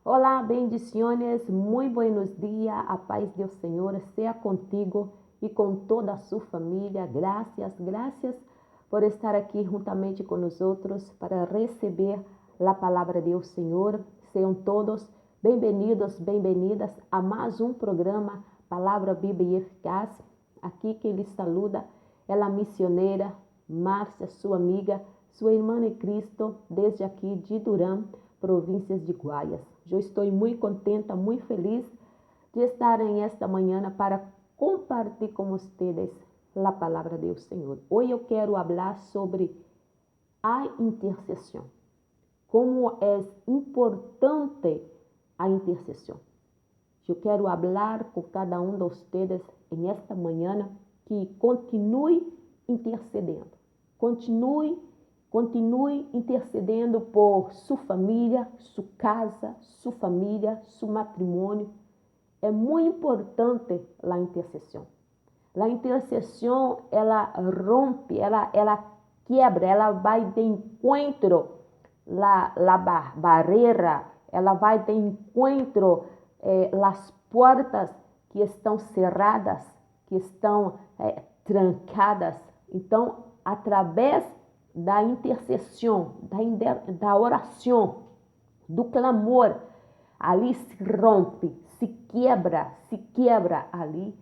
Olá, bendiciones, muy buenos días, a paz del Señor sea contigo e com toda a sua família. Graças por estar aqui juntamente com nós para receber a palavra do Senhor. Sejam todos bem-vindos, bem-vindas a mais um programa Palavra Bíblia Eficaz. Aqui quem lhe saluda é a missioneira Márcia, sua amiga, sua irmã em Cristo, desde aqui de Durão, províncias de Guayas. Eu estou muito contenta, muito feliz de estar em esta manhã para compartilhar com vocês a palavra do Senhor. Hoje eu quero falar sobre a intercessão. Como é importante a intercessão. Eu quero falar com cada um de vocês em esta manhã que continue intercedendo. Continue intercedendo por sua família, sua casa, sua família, seu matrimônio. É muito importante a intercessão. A intercessão, ela rompe, ela quebra, ela vai de encontro la barreira, ela vai de encontro as portas que estão cerradas, que estão trancadas. Então, através da intercessão, da oração, do clamor, ali se rompe, se quebra ali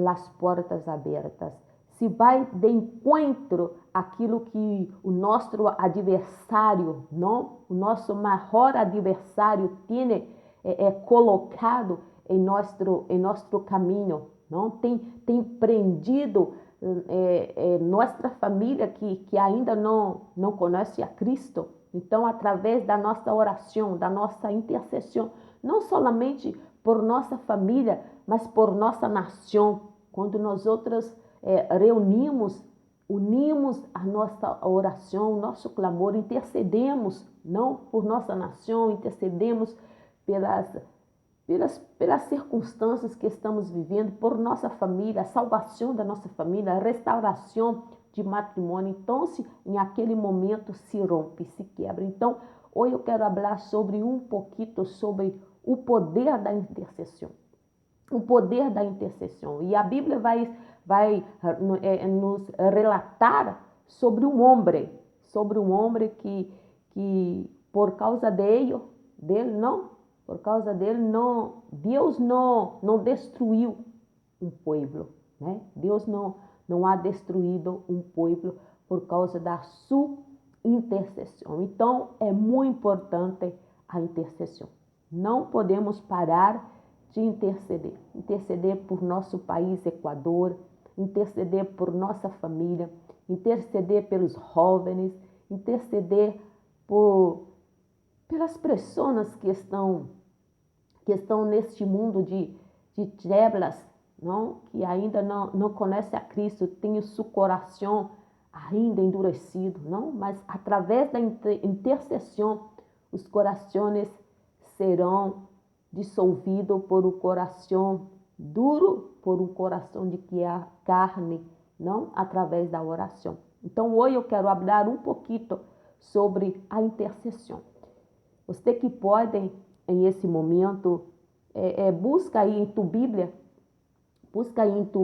as portas abertas. Se vai de encontro aquilo que o nosso adversário, não? O nosso maior adversário tem colocado em nosso caminho, não? Tem prendido nossa família que ainda não conhece a Cristo. Então, através da nossa oração, da nossa intercessão, não somente por nossa família, mas por nossa nação, quando nós outros unimos a nossa oração, nosso clamor, intercedemos, não por nossa nação, intercedemos pelas circunstâncias que estamos vivendo, por nossa família, a salvação da nossa família, a restauração de matrimônio. Então, em aquele momento se rompe, se quebra. Então, hoje eu quero falar sobre um pouquinho sobre o poder da intercessão. O poder da intercessão. E a Bíblia vai nos relatar sobre um homem que por causa dele Deus não destruiu um povo, né? Deus não ha destruído um povo por causa da sua intercessão. Então, é muito importante a intercessão. Não podemos parar de interceder por nosso país, Equador, interceder por nossa família, interceder pelos jovens, interceder pelas pessoas que estão neste mundo de trevas, não? Que ainda não conhece a Cristo, tem o seu coração ainda endurecido, não? Mas através da intercessão, os corações serão dissolvidos por um coração duro, por um coração de que é carne, não? Através da oração. Então, hoje eu quero falar um pouquinho sobre a intercessão. Você que pode, em esse momento, busca aí em tua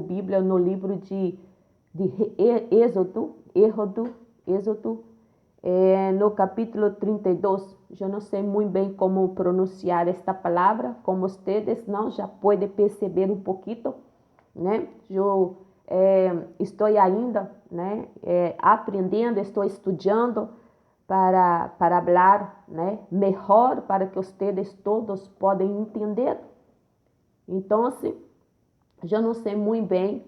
Bíblia no livro de Êxodo, no capítulo 32. Eu não sei muito bem como pronunciar esta palavra, como vocês não já podem perceber um pouquinho, né? Eu estou ainda, né, aprendendo, estou estudando para falar, né, melhor, para que vocês todos podem entender. Então, eu não sei muito bem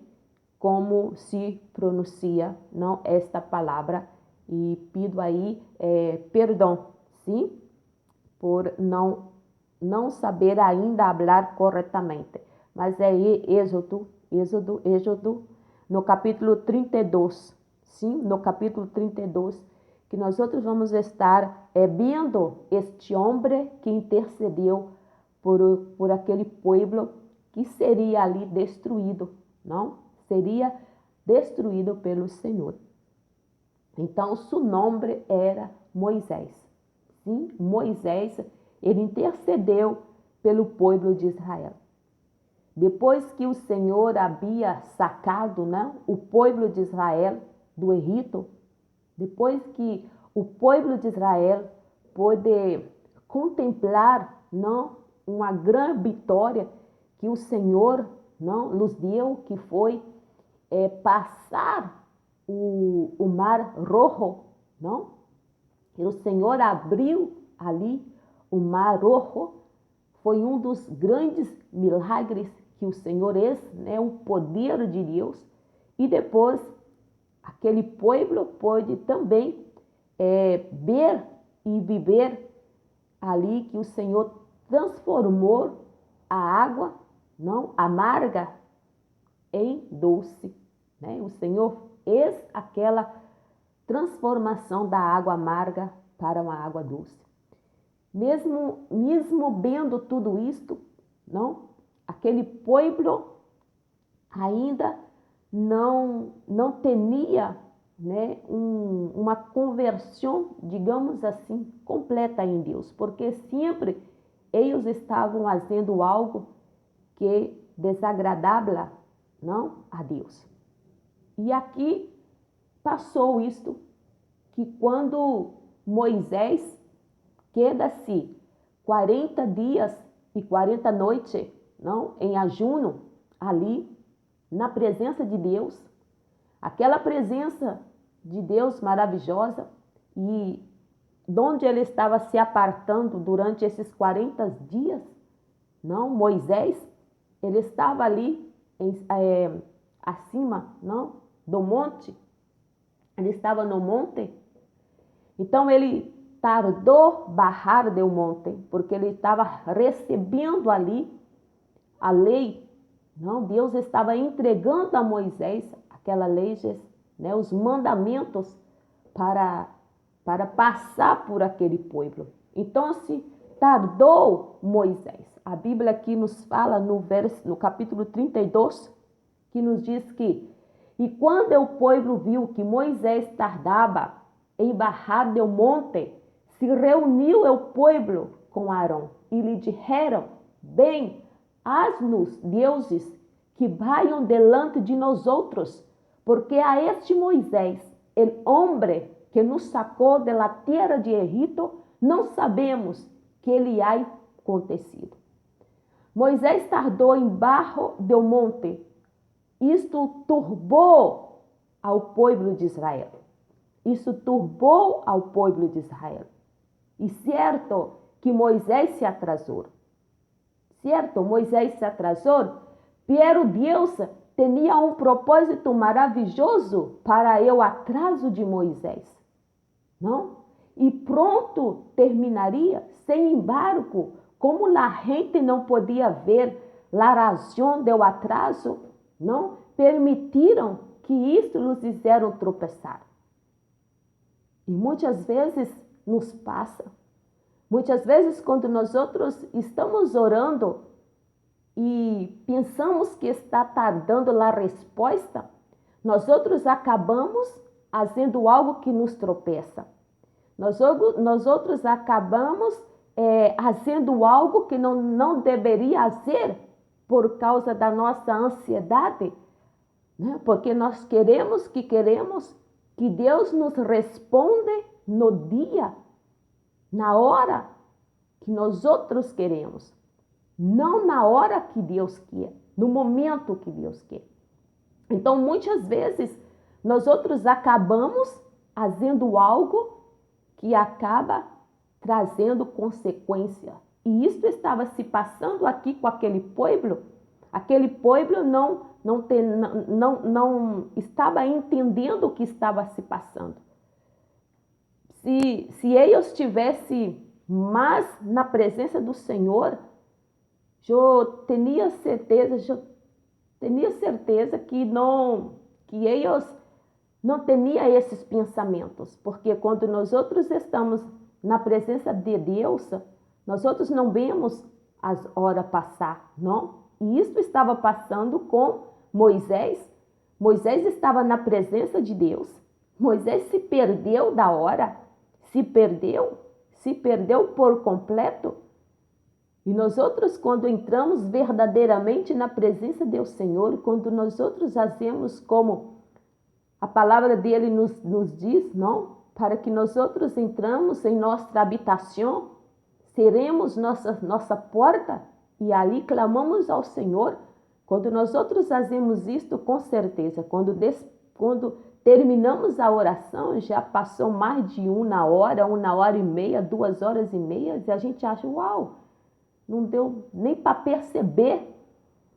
como se pronuncia, não, esta palavra, e pido aí perdão, sim, por não saber ainda falar corretamente. Mas é Êxodo, no capítulo 32, sim, no capítulo 32, que nós outros vamos estar vendo este homem que intercedeu por aquele povo que seria ali destruído, não? Seria destruído pelo Senhor. Então, seu nome era Moisés. Sim, Moisés, Ele intercedeu pelo povo de Israel. Depois que o Senhor havia sacado, né, o povo de Israel do Egito, depois que o povo de Israel pôde contemplar, não, uma grande vitória que o Senhor não nos deu, que foi passar o Mar Rojo, não? E o Senhor abriu ali o Mar Rojo. Foi um dos grandes milagres que o Senhor fez, né? O poder de Deus. E depois, aquele povo pôde também ver e viver ali que o Senhor transformou a água, não, amarga, em doce, né? O Senhor fez aquela transformação da água amarga para uma água doce. Mesmo vendo tudo isto, não, aquele povo ainda não tinha, né, uma conversão, digamos assim, completa em Deus, porque sempre eles estavam fazendo algo que desagradável, não, a Deus. E aqui passou isto, que quando Moisés queda-se 40 dias e 40 noites, não, em ajuno, ali, na presença de Deus, aquela presença de Deus maravilhosa, e onde ele estava se apartando durante esses 40 dias, não, Moisés, ele estava ali acima, não, do monte, ele estava no monte, então ele tardou bajar do monte, porque ele estava recebendo ali a lei, não, Deus estava entregando a Moisés aquela lei, né, os mandamentos para passar por aquele povo. Então se tardou Moisés. A Bíblia aqui nos fala no capítulo 32, que nos diz que e quando o povo viu que Moisés tardava em bajar do monte, se reuniu o povo com Arão e lhe disseram: bem, haz-nos deuses que vayam delante de nós outros, porque a este Moisés, o homem que nos sacou de la terra de Egito, não sabemos que lhe há acontecido. Moisés tardou embaixo do monte. Isto turbou ao povo de Israel. Isso turbou ao povo de Israel. E certo que Moisés se atrasou. Certo, Moisés se atrasou, pero Deus tinha um propósito maravilhoso para o atraso de Moisés. Não? E pronto terminaria. Sem embargo, como a gente não podia ver a razão do atraso, não permitiram que isto nos fizeram tropeçar. E muitas vezes nos passa. Muitas vezes quando nós outros estamos orando e pensamos que está tardando a resposta, nós outros acabamos fazendo algo que nos tropeça. Nós outros acabamos fazendo algo que não deveria fazer por causa da nossa ansiedade, né? Porque nós queremos que Deus nos responda no dia, na hora que nós outros queremos, não na hora que Deus quer, no momento que Deus quer. Então, muitas vezes, nós outros acabamos fazendo algo que acaba trazendo consequência. E isso estava se passando aqui com aquele povo. Aquele povo não estava entendendo o que estava se passando. Se eles tivessem mais na presença do Senhor, eu tinha certeza que eles não tinham esses pensamentos, porque quando nós outros estamos na presença de Deus, nós outros não vemos as horas passar, não? E isso estava passando com Moisés. Moisés estava na presença de Deus. Moisés se perdeu da hora, se perdeu por completo, E nós outros, quando entramos verdadeiramente na presença do Senhor, quando nós outros fazemos como a palavra dele nos diz, não? Para que nós outros entramos em nossa habitação, seremos nossa porta e ali clamamos ao Senhor. Quando nós outros fazemos isto, com certeza, quando terminamos a oração, já passou mais de 1 hora e meia, 2 horas e meia, e a gente acha, uau, não deu nem para perceber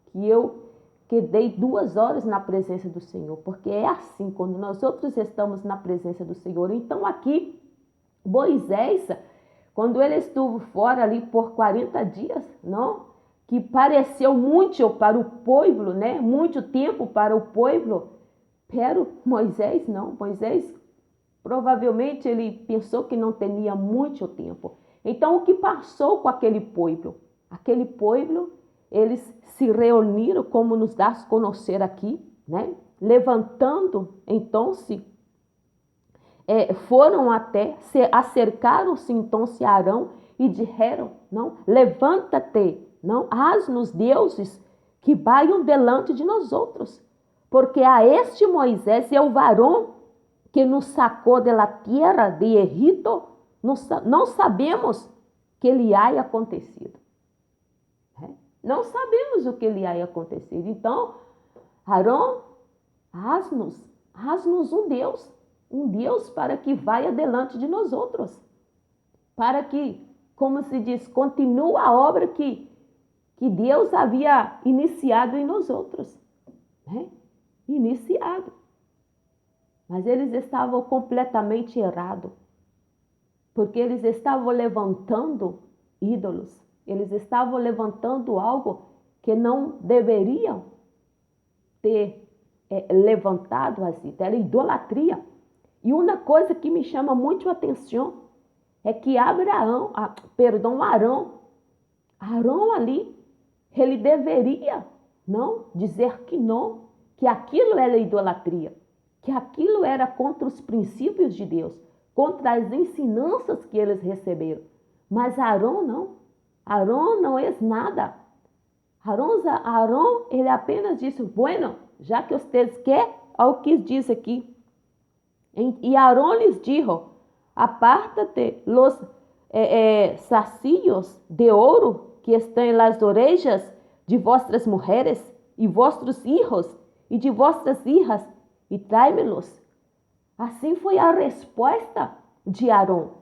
que eu quedei 2 horas na presença do Senhor, porque é assim, quando nós outros estamos na presença do Senhor. Então aqui, Moisés, quando ele esteve fora ali por 40 dias, não? Que pareceu muito para o povo, né? Muito tempo para o povo, pero Moisés não, Moisés provavelmente ele pensou que não tinha muito tempo. Então o que passou com aquele povo? Aquele povo, eles se reuniram, como nos dá a conhecer aqui, né? Levantando, então foram até, acercaram-se então a Arão e disseram, não, levanta-te, não, haz-nos deuses que vaiam delante de nós outros, porque a este Moisés é o varão que nos sacou da terra de Egito, não sabemos que lhe há acontecido. Não sabemos o que lhe há acontecido. Então, Arão, haz-nos um Deus para que vá delante de nós outros, para que, como se diz, continue a obra que Deus havia iniciado em nós outros, né? Iniciado. Mas eles estavam completamente errados, porque eles estavam levantando ídolos, eles estavam levantando algo que não deveriam ter levantado assim, era idolatria. E uma coisa que me chama muito a atenção é que Arão ali, ele deveria não dizer que não, que aquilo era idolatria, que aquilo era contra os princípios de Deus, contra as ensinanças que eles receberam. Mas Arão não é nada. Arão, ele apenas disse, bueno, já que vocês querem, olha o que diz aqui. E Arão lhes dijo, apártate los sacillos de ouro que estão em las orejas de vossas mulheres e vossos hijos e de vossas hijas e tráeme-los. Assim foi a resposta de Arão.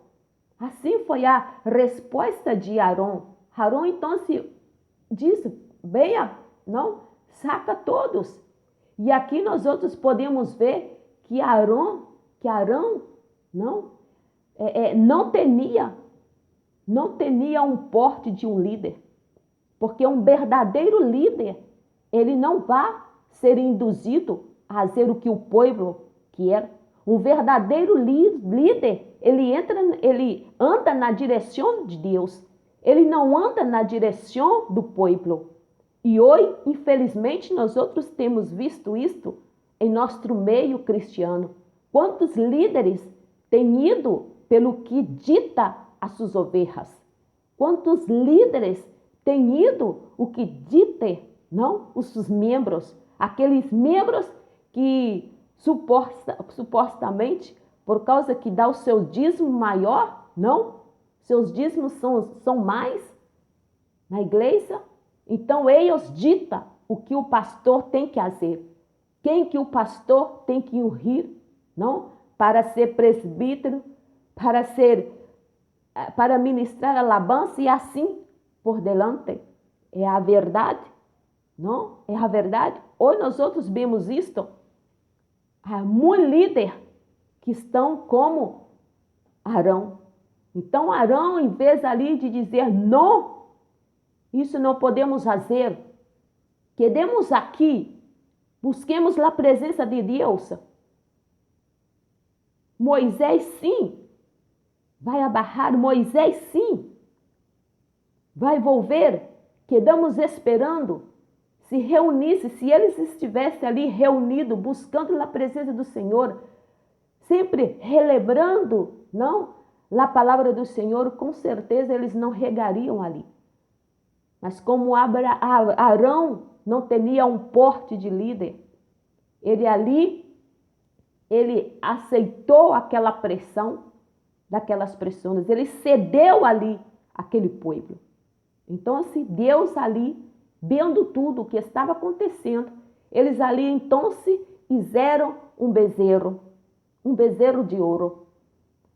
Assim foi a resposta de Arão. Arão então se disse, venha, não, saca todos. E aqui nós outros podemos ver que Arão não tinha um porte de um líder, porque um verdadeiro líder, ele não vai ser induzido a fazer o que o povo quer. Um verdadeiro líder, ele anda na direção de Deus, ele não anda na direção do povo. E hoje, infelizmente, nós outros temos visto isto em nosso meio cristiano. Quantos líderes têm ido pelo que dita as suas ovelhas? Quantos líderes têm ido o que dita, não, os seus membros? Aqueles membros que supostamente, por causa que dá o seu dízimo maior, não? Seus dízimos são mais na igreja. Então, eles ditam o que o pastor tem que fazer. Quem que o pastor tem que ungir, não? Para ser presbítero, para ministrar alabança e assim por delante. É a verdade, não? É a verdade. Hoje nós outros vemos isto. Há muitos líderes que estão como Arão. Então, Arão, em vez ali de dizer não, isso não podemos fazer, quedemos aqui, busquemos a presença de Deus. Moisés sim vai abarrar, Moisés sim vai volver. Quedamos esperando se reunisse, se eles estivessem ali reunidos, buscando a presença do Senhor, sempre relembrando, não, a palavra do Senhor, com certeza eles não regariam ali. Mas como Arão não tinha um porte de líder, ele aceitou aquela pressão daquelas pessoas, ele cedeu ali aquele povo. Então, assim, Deus ali, vendo tudo o que estava acontecendo, eles ali então se fizeram um bezerro de ouro.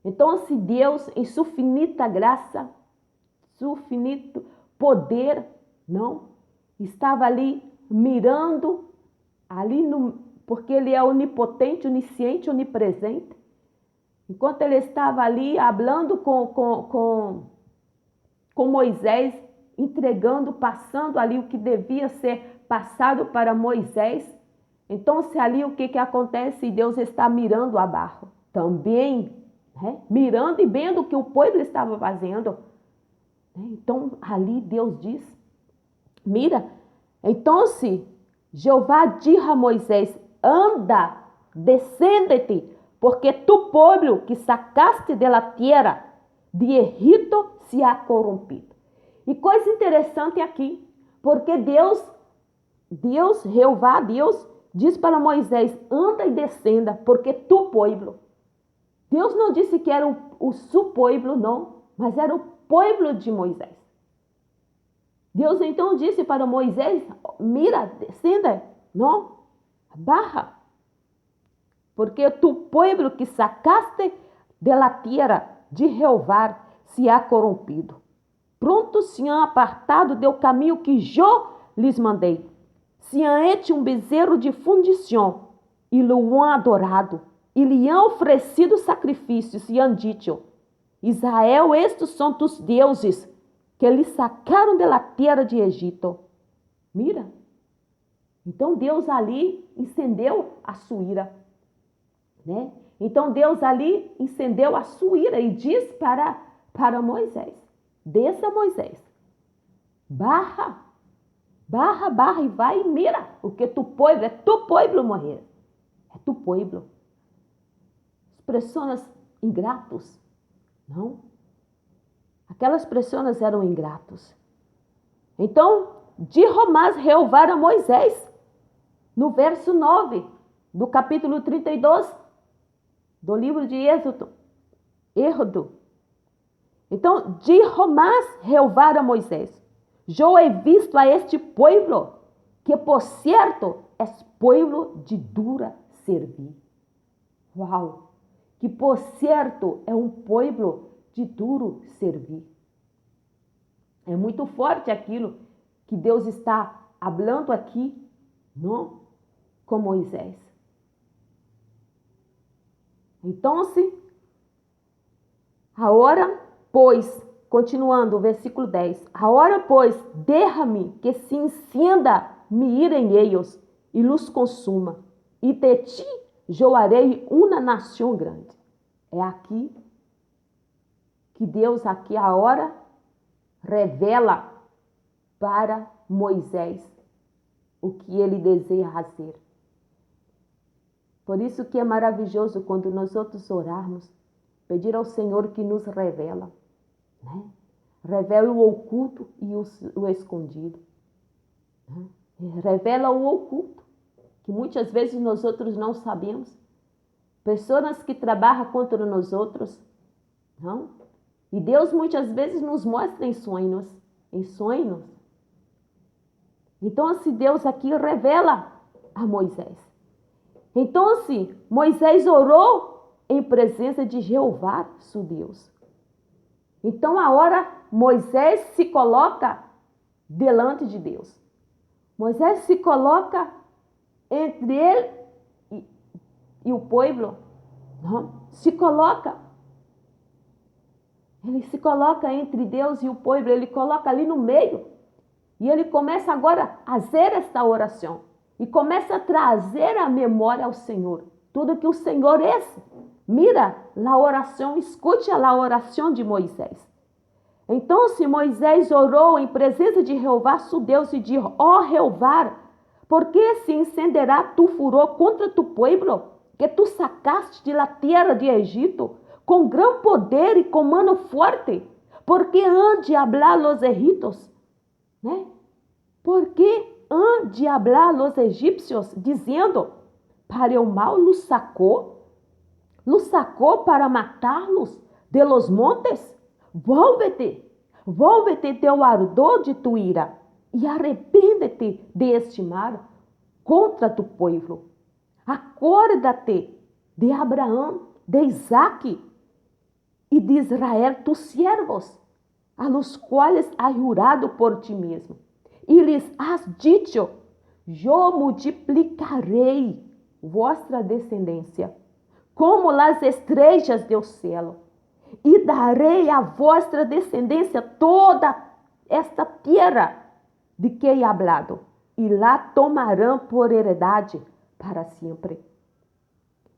Então, assim, Deus, em sua finita graça, seu finito poder, não, estava ali mirando, porque ele é onipotente, onisciente, onipresente. Enquanto ele estava ali falando com Moisés, entregando, passando ali o que devia ser passado para Moisés. Então, se ali o que acontece? Deus está mirando abaixo. Também, né? Mirando e vendo o que o povo estava fazendo. Então, ali Deus diz, mira, então se Jeová diz a Moisés, anda, descende-te, porque tu povo que sacaste da terra de Egito se ha corrompido. E coisa interessante aqui, porque Deus, Jeová, Deus, diz para Moisés, anda e descenda, porque tu povo. Deus não disse que era o seu povo, não, mas era o povo de Moisés. Deus então disse para Moisés, mira, descenda, não, barra, porque tu povo que sacaste da terra de Jeová se ha corrompido. Pronto se han apartado do caminho que eu lhes mandei. Se han hecho um bezerro de fundição e lo han adorado, e lhe han oferecido sacrifícios e han dito, Israel, estes são tus deuses, que lhe sacaram da terra de Egito. Mira. Então Deus ali incendeu a sua ira, né? Então Deus ali incendeu a sua ira e diz para Moisés, desça Moisés, barra e vai e mira, porque tu povo morrer, é tu povo. Pessoas ingratos, não? Aquelas pessoas eram ingratos. Então, dijo mais Jeová a Moisés, no verso 9 do capítulo 32 do livro de Êxodo. Então, dijo mais Jeová a Moisés, eu he visto a este pueblo, que por certo é pueblo de dura servir. Uau! Que por certo é um pueblo de duro servir. É muito forte aquilo que Deus está falando aqui, não? Com Moisés. Então, agora, pois, continuando o versículo 10, agora, pois, derra-me que se encenda me ira em eles e los consuma, e de ti eu harei uma nação grande. É aqui que Deus aqui agora revela para Moisés o que ele deseja fazer. Por isso que é maravilhoso quando nós outros orarmos, pedir ao Senhor que nos revela, né? Revela o oculto e o escondido, né? Revela o oculto, que muitas vezes nós outros não sabemos. Pessoas que trabalham contra nós outros, não? E Deus muitas vezes nos mostra em sonhos. Então, se Deus aqui revela a Moisés. Então, Moisés orou em presença de Jeová, seu Deus. Então, agora, Moisés se coloca delante de Deus. Moisés se coloca entre ele e o povo, não? Ele se coloca entre Deus e o povo, ele coloca ali no meio. E ele começa agora a fazer esta oração. E começa a trazer à memória ao Senhor tudo que o Senhor é. Mira a oração, escute a oração de Moisés. Então, se Moisés orou em presença de Jeová, seu Deus, e disse, ó Jeová, por que se encenderá tu furor contra tu povo, que tu sacaste de la terra de Egito, com grande poder e com mano forte? Porque ande a hablar los egipcios? né? Porque han de hablar los egípcios, dizendo, para o mal los sacou para matá-los de los montes? Volve-te teu ardor de tu ira, e arrepende-te de este mal contra tu pueblo. Acorda-te de Abraão, de Isaac e de Israel, tus siervos, a los cuales has jurado por ti mesmo. E lhes has dicho, yo multiplicarei vossa descendência, como las estrelas do céu, e darei a vossa descendência toda esta terra de que he hablado, e lá tomarão por heredade para sempre.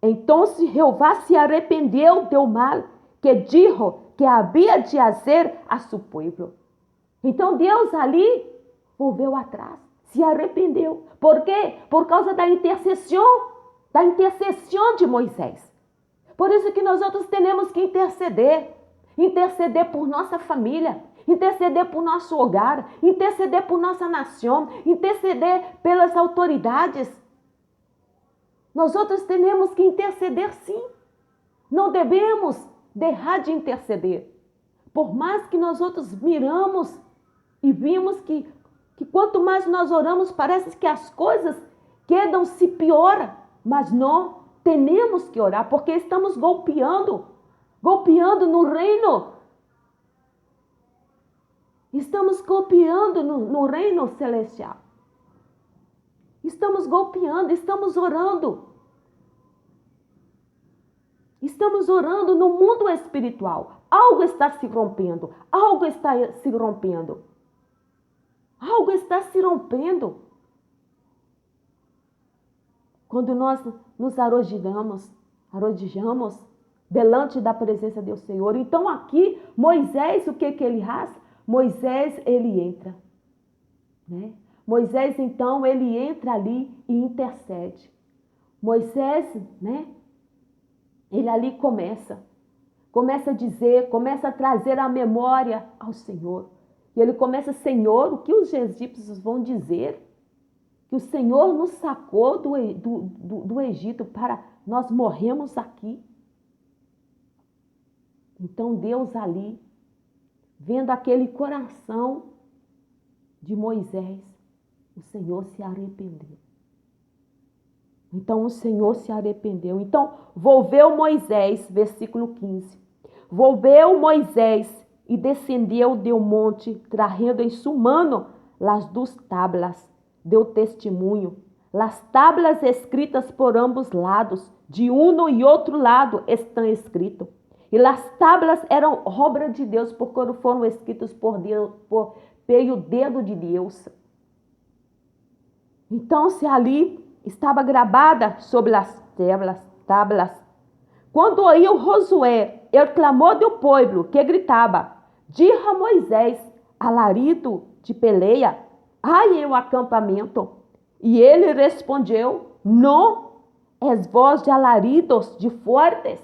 Então Jeová se arrependeu do mal que dijo que havia de fazer a su pueblo. Então Deus ali volveu atrás, se arrependeu. Por quê? Por causa da intercessão de Moisés. Por isso que nós outros temos que interceder por nossa família, interceder por nosso hogar, interceder por nossa nação, interceder pelas autoridades. Nós outros temos que interceder sim. Não devemos deixar de interceder. Por mais que nós outros miramos e vimos que quanto mais nós oramos, parece que as coisas se pioram. Mas não, temos que orar, porque estamos golpeando no reino. Estamos golpeando no reino celestial. Estamos golpeando, estamos orando. Estamos orando no mundo espiritual. Algo está se rompendo. Algo está se rompendo. Algo está se rompendo. Quando nós nos arrodilhamos delante da presença do Senhor. Então aqui, Moisés, o que ele faz? Moisés, ele entra, né? Moisés, então, ele entra ali e intercede. Moisés, né? Ele ali começa a dizer, começa a trazer a memória ao Senhor. E ele começa, Senhor, o que os egípcios vão dizer? Que o Senhor nos sacou do Egito para nós morrermos aqui. Então Deus ali, vendo aquele coração de Moisés, o Senhor se arrependeu. Então o Senhor se arrependeu. Então volveu Moisés, versículo 15. Volveu Moisés e descendeu do monte, trazendo em sua mão as 2 tablas do testemunho. As tablas escritas por ambos lados, de um e outro lado estão escritas. E as tablas eram obra de Deus, porque foram escritas pelo dedo de Deus. Então, se ali estava gravada sobre as tablas. Quando ouviu Josué o clamor do povo que gritava, diga a Moisés, alarido de peleia, há em o acampamento. E ele respondeu, não és voz de alaridos de fortes,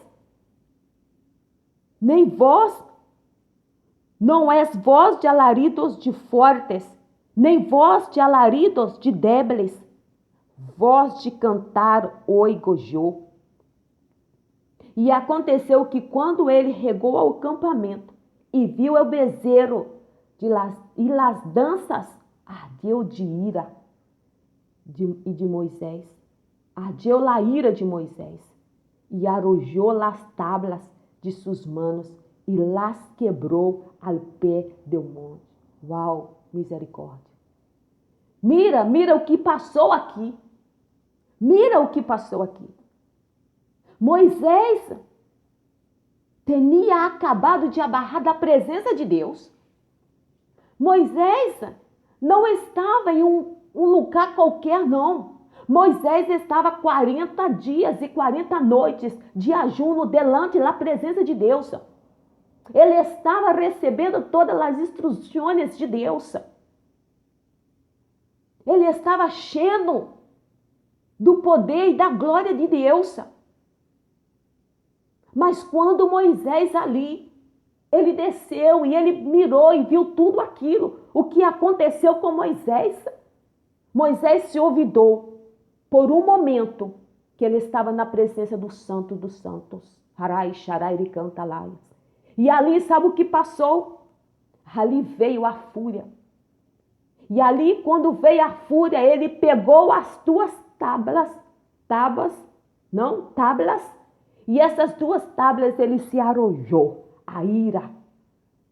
nem vós, não és voz de alaridos de fortes, nem voz de alaridos de débeis, voz de cantar oigojô. E aconteceu que quando ele chegou ao acampamento e viu o bezerro e las danças, ardeu de ira de Moisés, ardeu a ira de Moisés, e arrojou las tablas de suas mãos e las quebrou ao pé do monte. Uau, misericórdia. Mira o que passou aqui. Mira o que passou aqui. Moisés tinha acabado de abarrar da presença de Deus. Moisés não estava em um lugar qualquer, não. Moisés estava 40 dias e 40 noites de ajuno delante da presença de Deus. Ele estava recebendo todas as instruções de Deus. Ele estava cheio do poder e da glória de Deus. Mas quando Moisés ali, ele desceu e ele mirou e viu tudo aquilo, o que aconteceu com Moisés? Moisés se olvidou por um momento que ele estava na presença do Santo dos Santos. Harai, Sharai, Ricantalai. E ali, sabe o que passou? Ali veio a fúria. E ali, quando veio a fúria, ele pegou as duas tábuas, e essas duas tábuas ele se arrojou, a ira.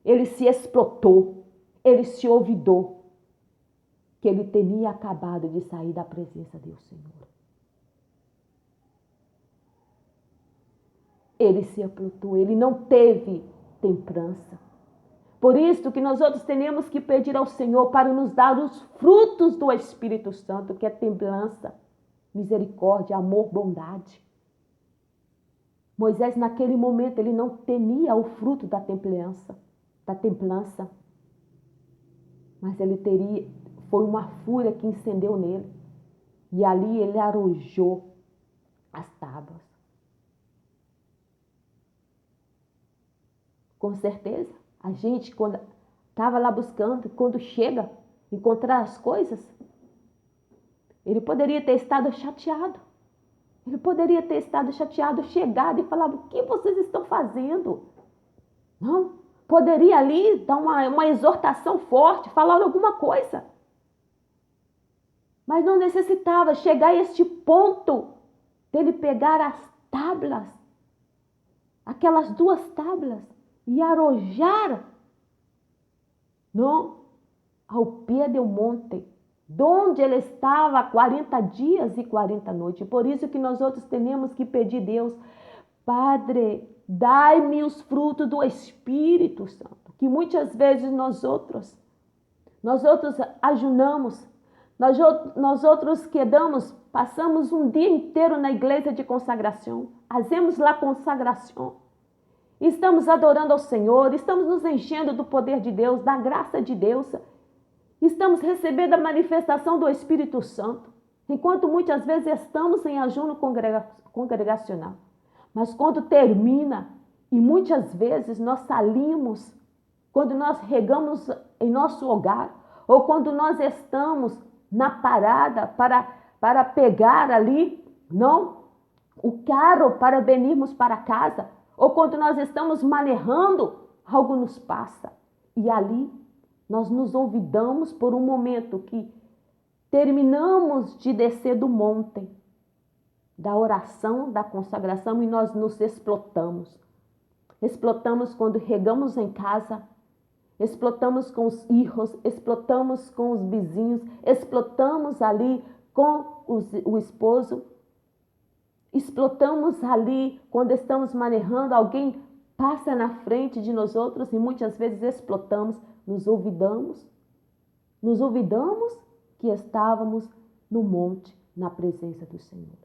Ele se explotou, ele se olvidou que ele tinha acabado de sair da presença do Senhor. Ele se explotou, ele não teve temperança. Por isso que nós outros temos que pedir ao Senhor para nos dar os frutos do Espírito Santo, que é temperança, misericórdia, amor, bondade. Moisés, naquele momento, ele não tinha o fruto da templança, mas foi uma fúria que incendeu nele. E ali ele arrojou as tábuas. Com certeza, a gente, quando estava lá buscando, quando chega, encontrar as coisas, ele poderia ter estado chateado. Ele poderia ter estado chateado, chegado e falado, o que vocês estão fazendo? Não, poderia ali dar uma exortação forte, falar alguma coisa. Mas não necessitava chegar a este ponto dele pegar as tábuas, aquelas duas tábuas, e arrojar, não, ao pé do monte, onde ele estava 40 dias e 40 noites. Por isso que nós outros temos que pedir a Deus, Padre, dai-me os frutos do Espírito Santo, que muitas vezes nós outros ajunamos, nós outros passamos um dia inteiro na igreja de consagração, fazemos lá consagração, estamos adorando ao Senhor, estamos nos enchendo do poder de Deus, da graça de Deus, estamos recebendo a manifestação do Espírito Santo, enquanto muitas vezes estamos em ajuno congregacional. Mas quando termina, e muitas vezes nós saímos, quando nós regamos em nosso hogar, ou quando nós estamos na parada para pegar ali, não, o carro para virmos para casa, ou quando nós estamos manejando, algo nos passa. E ali nós nos olvidamos por um momento que terminamos de descer do monte, da oração, da consagração, e nós nos explotamos. Explotamos quando regamos em casa, explotamos com os filhos, explotamos com os vizinhos, explotamos ali com o esposo, explotamos ali quando estamos manejando, alguém passa na frente de nós outros e muitas vezes explotamos, nos olvidamos que estávamos no monte, na presença do Senhor.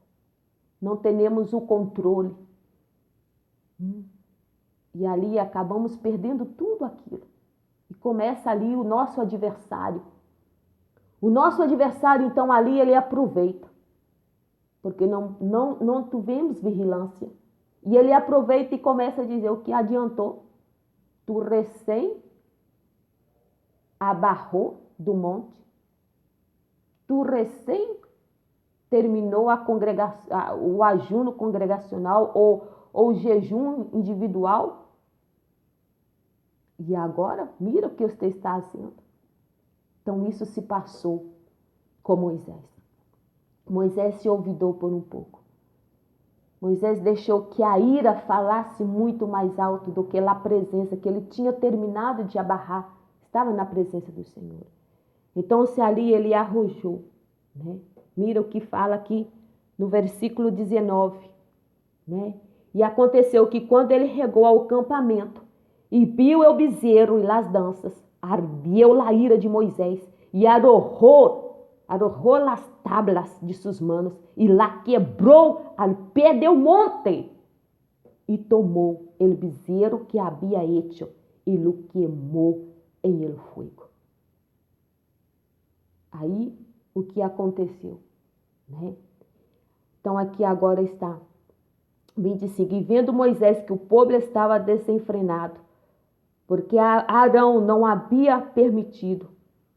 Não temos o controle. E ali acabamos perdendo tudo aquilo. E começa ali o nosso adversário. O nosso adversário, então, ali ele aproveita. Porque não tivemos vigilância. E ele aproveita e começa a dizer o que adiantou. Tu recém abarrou do monte. Tu recém terminou o ajuno congregacional ou o jejum individual. E agora, mira o que você está fazendo. Então, isso se passou com Moisés. Moisés se olvidou por um pouco. Moisés deixou que a ira falasse muito mais alto do que a presença, que ele tinha terminado de abarrar, estava na presença do Senhor. Então, se ali ele arrojou, né? Mira o que fala aqui no versículo 19, né? E aconteceu que quando ele regou ao acampamento, e viu o bezerro e as danças, ardeu a ira de Moisés, e arrojou as tábuas de suas manos, e lá quebrou al pé do monte, e tomou o bezerro que havia hecho, e lo queimou em el fuego. Aí, o que aconteceu, né? Então, aqui agora está, 25, e vendo Moisés que o povo estava desenfrenado, porque Arão não havia permitido,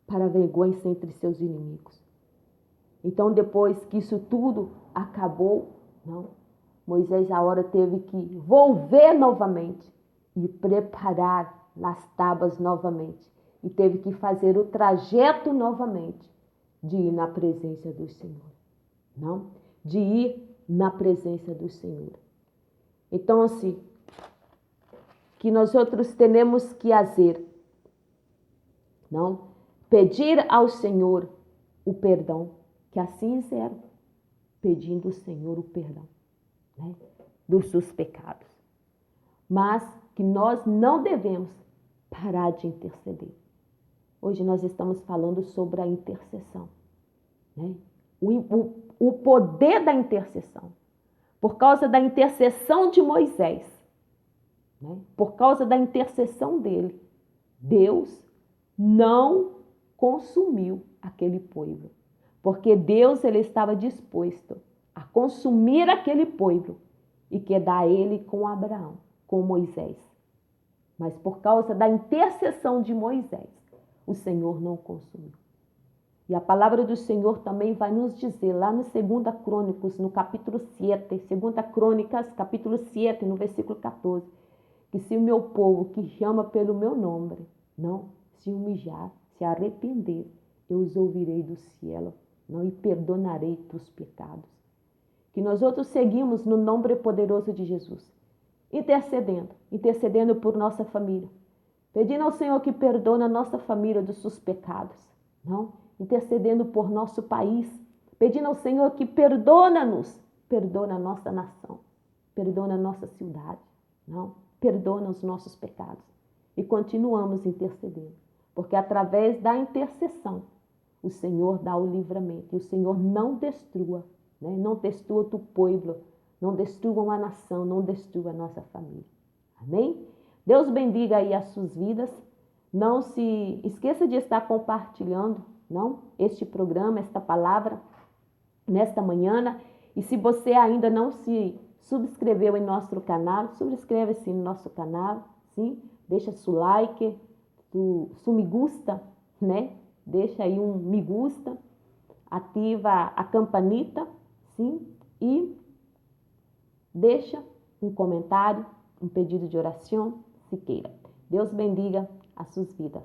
para a vergonha entre seus inimigos. Então, depois que isso tudo acabou, não, Moisés agora teve que volver novamente e preparar as tábuas novamente. E teve que fazer o trajeto novamente de ir na presença do Senhor. Não? De ir na presença do Senhor. Então, assim, que nós outros temos que fazer, não? Pedir ao Senhor o perdão, que assim fizeram, pedindo ao Senhor o perdão, né, dos seus pecados. Mas que nós não devemos parar de interceder. Hoje nós estamos falando sobre a intercessão, né? O poder da intercessão. Por causa da intercessão de Moisés, né? Por causa da intercessão dele, Deus não consumiu aquele povo. Porque Deus ele estava disposto a consumir aquele povo e quedar ele com Abraão, com Moisés. Mas por causa da intercessão de Moisés, o Senhor não consumiu. E a palavra do Senhor também vai nos dizer, lá no 2 Crônicas, no capítulo 7, 2 Crônicas, capítulo 7, no versículo 14, que se o meu povo, que chama pelo meu nome, não se humilhar, se arrepender, eu os ouvirei do cielo, não, e perdonarei tus pecados. Que nós outros seguimos no nome poderoso de Jesus, intercedendo por nossa família, pedindo ao Senhor que perdone a nossa família dos seus pecados, não? Intercedendo por nosso país, pedindo ao Senhor que perdona-nos, perdona a nossa nação, perdona a nossa cidade, não? Perdona os nossos pecados. E continuamos intercedendo, porque através da intercessão, o Senhor dá o livramento, e o Senhor não destrua, né? Não destrua tu povo, não destrua uma nação, não destrua a nossa família. Amém? Deus bendiga aí as suas vidas. Não se esqueça de estar compartilhando, não, este programa, esta palavra, nesta manhã. E se você ainda não se subscreveu em nosso canal, subscreve-se no nosso canal, sim? Deixa seu like, su me gusta, né? Deixa aí um me gusta, ativa a campanita, sim? E deixa um comentário, um pedido de oração, se queira. Deus bendiga as suas vidas.